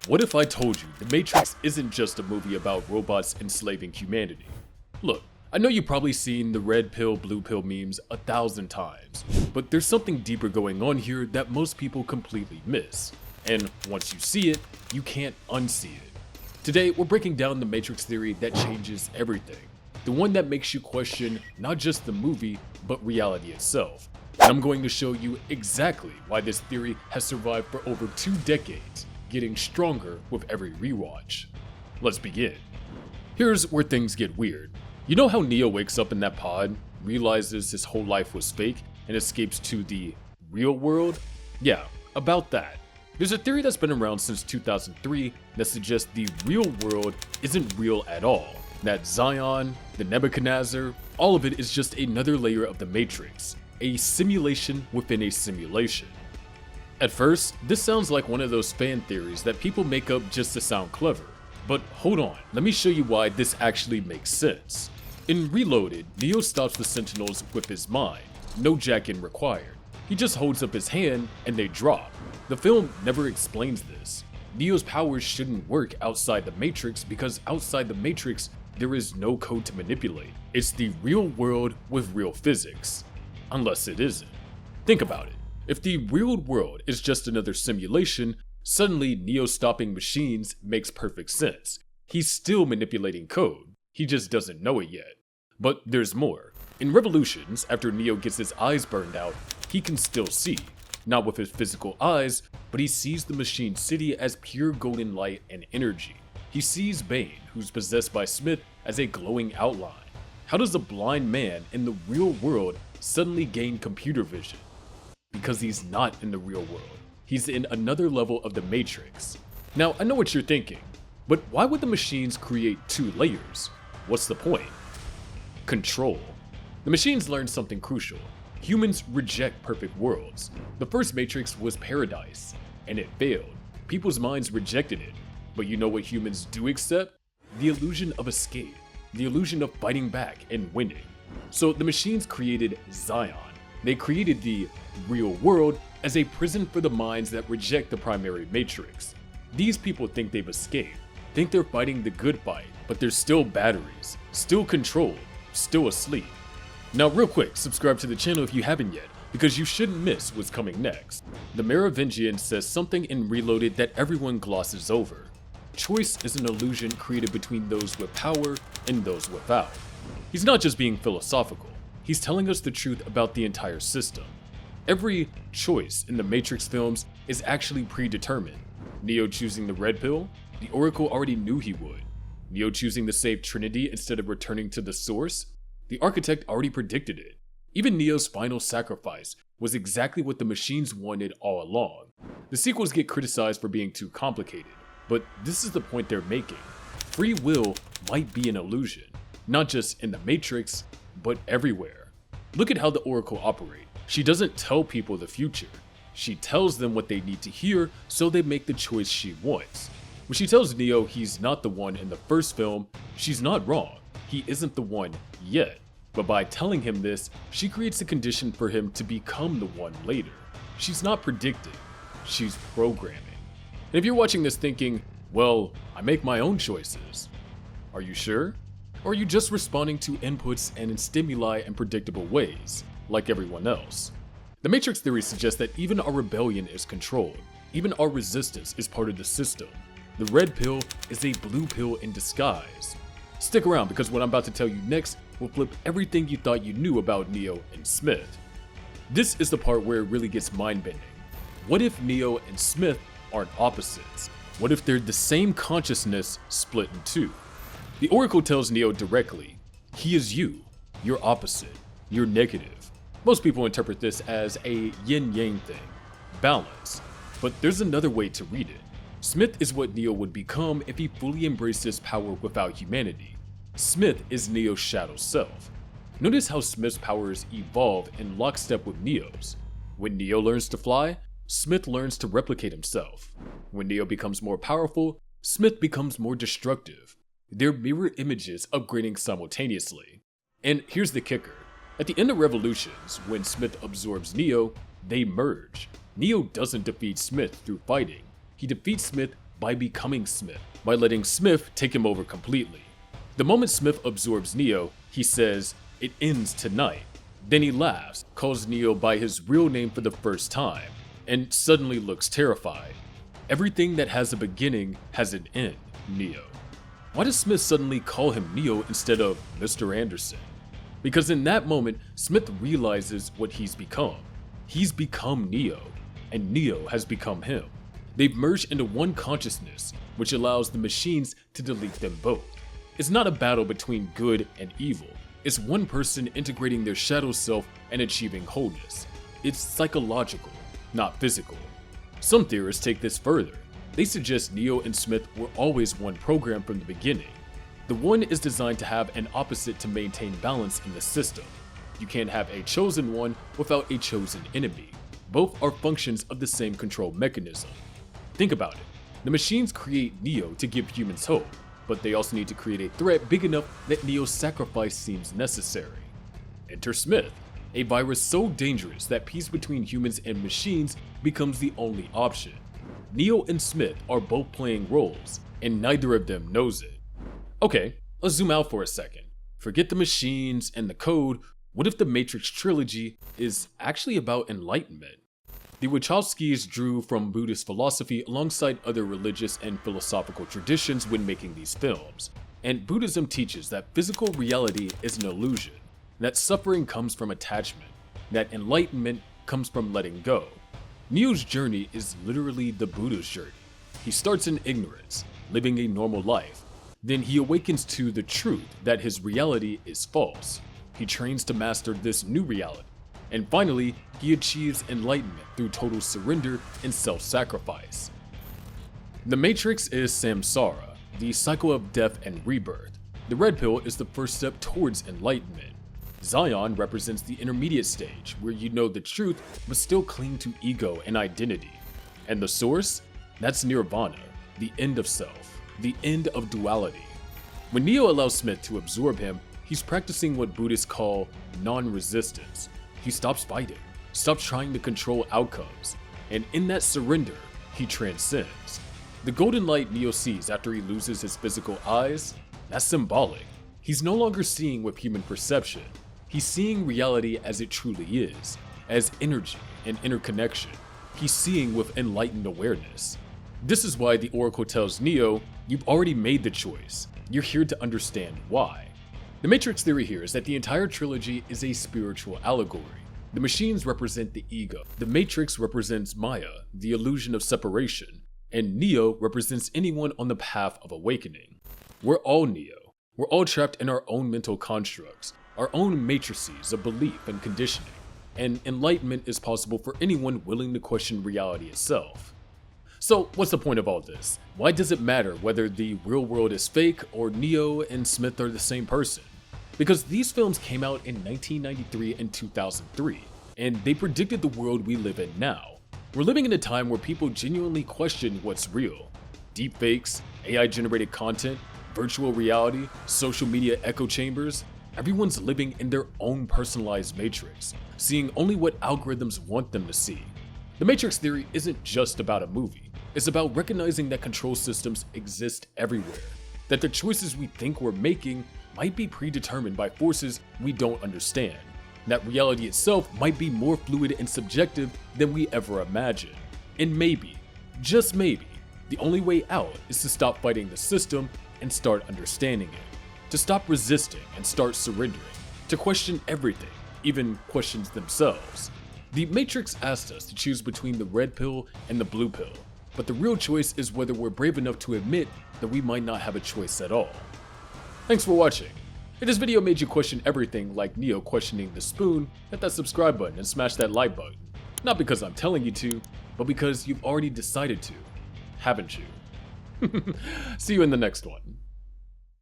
What if I told you The Matrix isn't just a movie about robots enslaving humanity? Look, I know you've probably seen the red pill, blue pill memes 1,000 times, but there's something deeper going on here that most people completely miss. And once you see it, you can't unsee it. Today, we're breaking down the Matrix theory that changes everything. The one that makes you question not just the movie, but reality itself. And I'm going to show you exactly why this theory has survived for over 2 decades, getting stronger with every rewatch. Let's begin. Here's where things get weird. You know how Neo wakes up in that pod, realizes his whole life was fake, and escapes to the real world? Yeah, about that. There's a theory that's been around since 2003 that suggests the real world isn't real at all. That Zion, the Nebuchadnezzar, all of it is just another layer of the Matrix, a simulation within a simulation. At first, this sounds like one of those fan theories that people make up just to sound clever. But hold on, let me show you why this actually makes sense. In Reloaded, Neo stops the Sentinels with his mind, no jack-in required. He just holds up his hand and they drop. The film never explains this. Neo's powers shouldn't work outside the Matrix because outside the Matrix, there is no code to manipulate. It's the real world with real physics. Unless it isn't. Think about it. If the real world is just another simulation, suddenly Neo stopping machines makes perfect sense. He's still manipulating code. He just doesn't know it yet. But there's more. In Revolutions, after Neo gets his eyes burned out, he can still see. Not with his physical eyes, but he sees the machine city as pure golden light and energy. He sees Bane, who's possessed by Smith, as a glowing outline. How does a blind man in the real world suddenly gain computer vision? Because he's not in the real world. He's in another level of the Matrix. Now, I know what you're thinking, but why would the machines create 2 layers? What's the point? Control. The machines learned something crucial. Humans reject perfect worlds. The first Matrix was paradise, and it failed. People's minds rejected it. But you know what humans do accept? The illusion of escape. The illusion of fighting back and winning. So the machines created Zion. They created the real world as a prison for the minds that reject the primary Matrix. These people think they've escaped, think they're fighting the good fight, but they're still batteries, still controlled, still asleep. Now real quick, subscribe to the channel if you haven't yet, because you shouldn't miss what's coming next. The Merovingian says something in Reloaded that everyone glosses over. Choice is an illusion created between those with power and those without. He's not just being philosophical, he's telling us the truth about the entire system. Every choice in the Matrix films is actually predetermined. Neo choosing the red pill? The Oracle already knew he would. Neo choosing to save Trinity instead of returning to the source? The Architect already predicted it. Even Neo's final sacrifice was exactly what the machines wanted all along. The sequels get criticized for being too complicated, but this is the point they're making. Free will might be an illusion, not just in the Matrix, but everywhere. Look at how the Oracle operates. She doesn't tell people the future. She tells them what they need to hear so they make the choice she wants. When she tells Neo he's not the one in the first film, she's not wrong. He isn't the one yet. But by telling him this, she creates a condition for him to become the one later. She's not predicting, she's programming. And if you're watching this thinking, well, I make my own choices, are you sure? Or are you just responding to inputs and in stimuli in predictable ways, like everyone else? The Matrix theory suggests that even our rebellion is controlled. Even our resistance is part of the system. The red pill is a blue pill in disguise. Stick around because what I'm about to tell you next will flip everything you thought you knew about Neo and Smith. This is the part where it really gets mind-bending. What if Neo and Smith aren't opposites? What if they're the same consciousness split in 2? The Oracle tells Neo directly, he is you, you're opposite, you're negative. Most people interpret this as a yin-yang thing, balance, but there's another way to read it. Smith is what Neo would become if he fully embraced his power without humanity. Smith is Neo's shadow self. Notice how Smith's powers evolve in lockstep with Neo's. When Neo learns to fly, Smith learns to replicate himself. When Neo becomes more powerful, Smith becomes more destructive. They're mirror images upgrading simultaneously. And here's the kicker. At the end of Revolutions, when Smith absorbs Neo, they merge. Neo doesn't defeat Smith through fighting. He defeats Smith by becoming Smith, by letting Smith take him over completely. The moment Smith absorbs Neo, he says, "It ends tonight." Then he laughs, calls Neo by his real name for the first time, and suddenly looks terrified. Everything that has a beginning has an end, Neo. Why does Smith suddenly call him Neo instead of Mr. Anderson? Because in that moment, Smith realizes what he's become. He's become Neo, and Neo has become him. They've merged into one consciousness, which allows the machines to delete them both. It's not a battle between good and evil. It's one person integrating their shadow self and achieving wholeness. It's psychological, not physical. Some theorists take this further. They suggest Neo and Smith were always one program from the beginning. The one is designed to have an opposite to maintain balance in the system. You can't have a chosen one without a chosen enemy. Both are functions of the same control mechanism. Think about it. The machines create Neo to give humans hope, but they also need to create a threat big enough that Neo's sacrifice seems necessary. Enter Smith, a virus so dangerous that peace between humans and machines becomes the only option. Neo and Smith are both playing roles, and neither of them knows it. Okay, let's zoom out for a second. Forget the machines and the code. What if the Matrix trilogy is actually about enlightenment? The Wachowskis drew from Buddhist philosophy alongside other religious and philosophical traditions when making these films. And Buddhism teaches that physical reality is an illusion, that suffering comes from attachment, that enlightenment comes from letting go. Neo's journey is literally the Buddha's journey. He starts in ignorance, living a normal life. Then he awakens to the truth that his reality is false. He trains to master this new reality. And finally, he achieves enlightenment through total surrender and self-sacrifice. The Matrix is samsara, the cycle of death and rebirth. The red pill is the first step towards enlightenment. Zion represents the intermediate stage, where you know the truth but still cling to ego and identity. And the source? That's nirvana, the end of self, the end of duality. When Neo allows Smith to absorb him, he's practicing what Buddhists call non-resistance. He stops fighting, stops trying to control outcomes, and in that surrender, he transcends. The golden light Neo sees after he loses his physical eyes, that's symbolic. He's no longer seeing with human perception. He's seeing reality as it truly is, as energy and interconnection. He's seeing with enlightened awareness. This is why the Oracle tells Neo, you've already made the choice. You're here to understand why. The Matrix theory here is that the entire trilogy is a spiritual allegory. The machines represent the ego. The Matrix represents Maya, the illusion of separation. And Neo represents anyone on the path of awakening. We're all Neo. We're all trapped in our own mental constructs, our own matrices of belief and conditioning. And enlightenment is possible for anyone willing to question reality itself. So what's the point of all this? Why does it matter whether the real world is fake or Neo and Smith are the same person? Because these films came out in 1993 and 2003, and they predicted the world we live in now. We're living in a time where people genuinely question what's real. Deepfakes, AI-generated content, virtual reality, social media echo chambers. Everyone's living in their own personalized matrix, seeing only what algorithms want them to see. The Matrix theory isn't just about a movie. It's about recognizing that control systems exist everywhere, that the choices we think we're making might be predetermined by forces we don't understand, that reality itself might be more fluid and subjective than we ever imagined. And maybe, just maybe, the only way out is to stop fighting the system and start understanding it, to stop resisting and start surrendering, to question everything, even questions themselves. The Matrix asked us to choose between the red pill and the blue pill, but the real choice is whether we're brave enough to admit that we might not have a choice at all. Thanks for watching. If this video made you question everything like Neo questioning the spoon, hit that subscribe button and smash that like button. Not because I'm telling you to, but because you've already decided to, haven't you? See you in the next one.